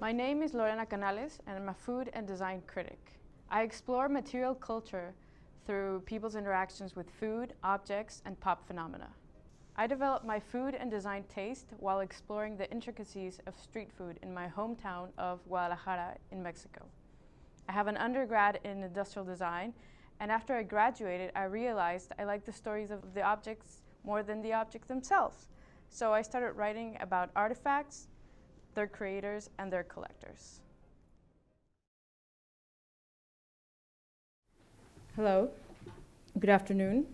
My name is Lorena Canales, and I'm a food and design critic. I explore material culture through people's interactions with food, objects, and pop phenomena. I developed my food and design taste while exploring the intricacies of street food in my hometown of Guadalajara in Mexico. I have an undergrad in industrial design, and after I graduated, I realized I liked the stories of the objects more than the objects themselves. So I started writing about artifacts, their creators, and their collectors. Hello, good afternoon.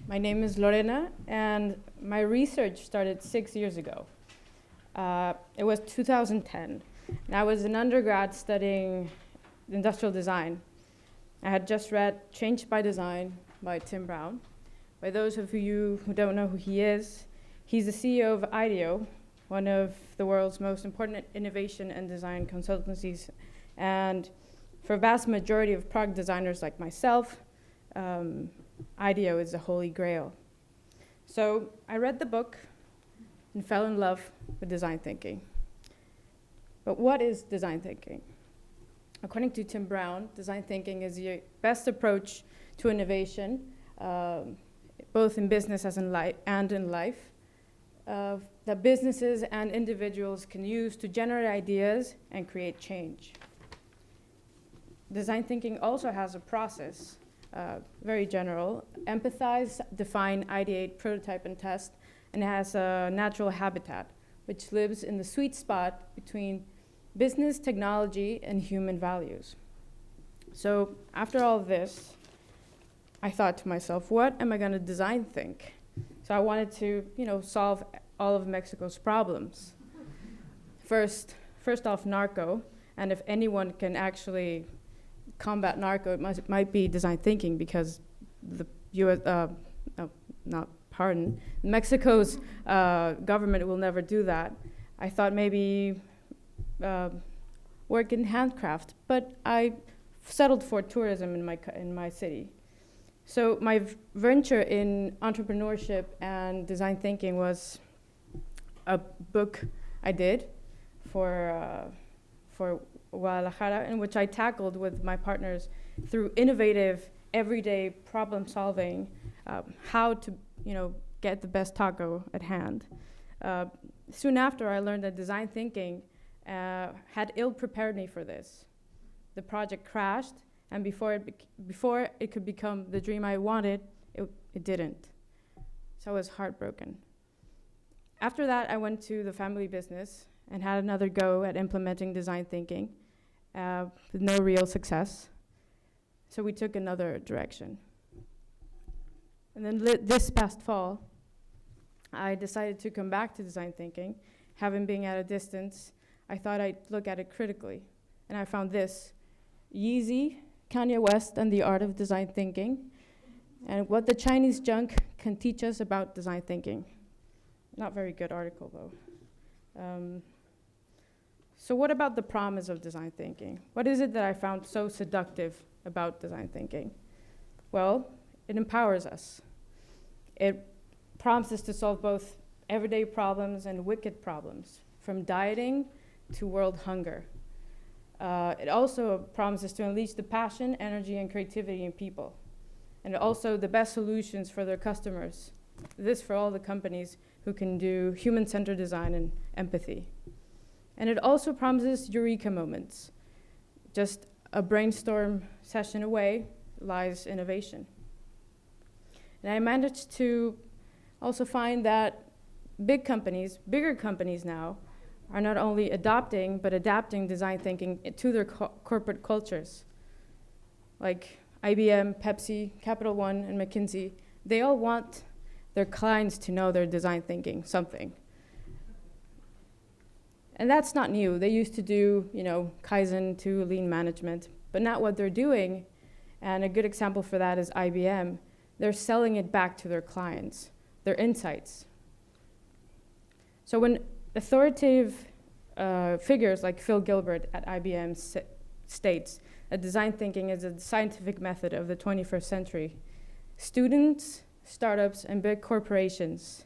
My name is Lorena, and my research started 6 years ago. It was 2010, and I was an undergrad studying industrial design. I had just read Changed by Design by Tim Brown. By those of you who don't know who he is, he's the CEO of IDEO, one of the world's most important innovation and design consultancies. And for a vast majority of product designers like myself, IDEO is the holy grail. So I read the book and fell in love with design thinking. But what is design thinking? According to Tim Brown, design thinking is the best approach to innovation, both in business and in life, that businesses and individuals can use to generate ideas and create change. Design thinking also has a process, very general: empathize, define, ideate, prototype, and test, and it has a natural habitat, which lives in the sweet spot between business, technology, and human values. So after all this, I thought to myself, what am I going to design think? So I wanted to, solve all of Mexico's problems. First off, narco, and if anyone can actually combat narco, it might be design thinking, because the Mexico's government will never do that. I thought maybe work in handcraft, but I settled for tourism in my city. So my venture in entrepreneurship and design thinking was a book I did for Guadalajara, in which I tackled with my partners through innovative, everyday problem solving, how to get the best taco at hand. Soon after, I learned that design thinking had ill-prepared me for this. The project crashed, and before it could become the dream I wanted, it didn't. So I was heartbroken. After that, I went to the family business and had another go at implementing design thinking with no real success. So we took another direction. And then this past fall, I decided to come back to design thinking. Having been at a distance, I thought I'd look at it critically. And I found this: Yeezy, Kanye West, and the Art of Design Thinking, and What the Chinese Junk Can Teach Us About Design Thinking. Not very good article, though. So what about the promise of design thinking? What is it that I found so seductive about design thinking? Well, it empowers us. It prompts us to solve both everyday problems and wicked problems, from dieting to world hunger. It also promises to unleash the passion, energy, and creativity in people, and also the best solutions for their customers. This for all the companies who can do human-centered design and empathy. And it also promises eureka moments. Just a brainstorm session away lies innovation. And I managed to also find that bigger companies now, are not only adopting, but adapting design thinking to their corporate cultures. Like IBM, Pepsi, Capital One, and McKinsey, they all want their clients to know they're design thinking something. And that's not new. They used to do, Kaizen to lean management, but not what they're doing. And a good example for that is IBM. They're selling it back to their clients, their insights. So when authoritative figures like Phil Gilbert at IBM states that design thinking is a scientific method of the 21st century, students, startups, and big corporations,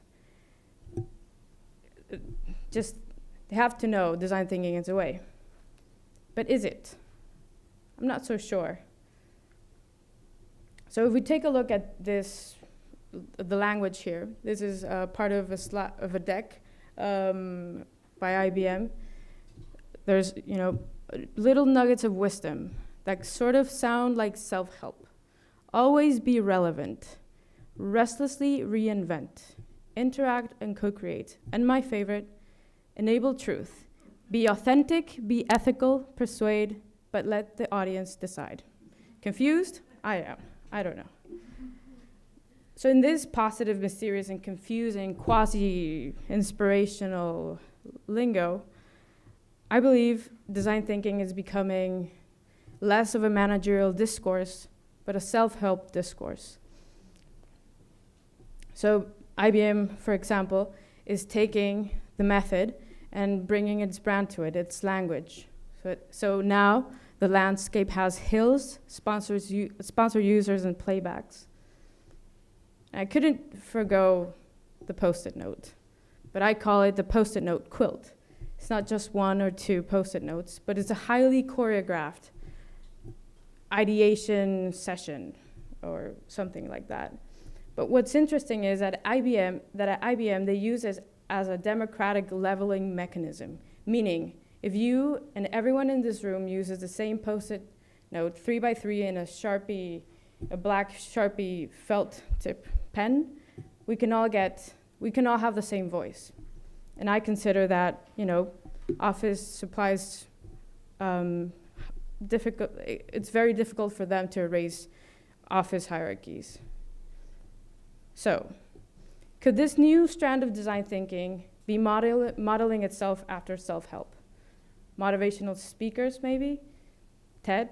just, they have to know design thinking is a way. But is it? I'm not so sure. So if we take a look at this, the language here, this is part of a deck by IBM. There's, little nuggets of wisdom that sort of sound like self-help. Always be relevant. Restlessly reinvent. Interact and co-create. And my favorite, enable truth. Be authentic, be ethical, persuade, but let the audience decide. Confused? I am. I don't know. So in this positive, mysterious, and confusing, quasi-inspirational lingo, I believe design thinking is becoming less of a managerial discourse, but a self-help discourse. So IBM, for example, is taking the method and bringing its brand to it, its language. So now the landscape has hills, sponsor users, and playbacks. I couldn't forgo the Post-it note, but I call it the Post-it note quilt. It's not just one or two Post-it notes, but it's a highly choreographed ideation session or something like that. But what's interesting is that at IBM they use it as a democratic leveling mechanism, meaning if you and everyone in this room uses the same Post-it note 3x3 in a black Sharpie felt tip pen, we can all have the same voice. And I consider that, office supplies difficult. It's very difficult for them to erase office hierarchies. So, could this new strand of design thinking be modeling itself after self-help? Motivational speakers, maybe? TED?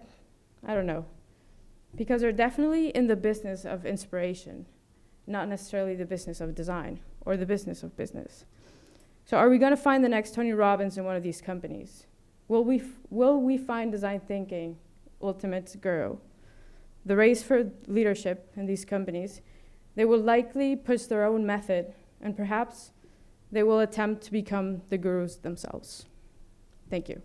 I don't know. Because they're definitely in the business of inspiration, not necessarily the business of design or the business of business. So are we going to find the next Tony Robbins in one of these companies? Will we find design thinking ultimate guru? The race for leadership in these companies, they will likely push their own method, and perhaps they will attempt to become the gurus themselves. Thank you.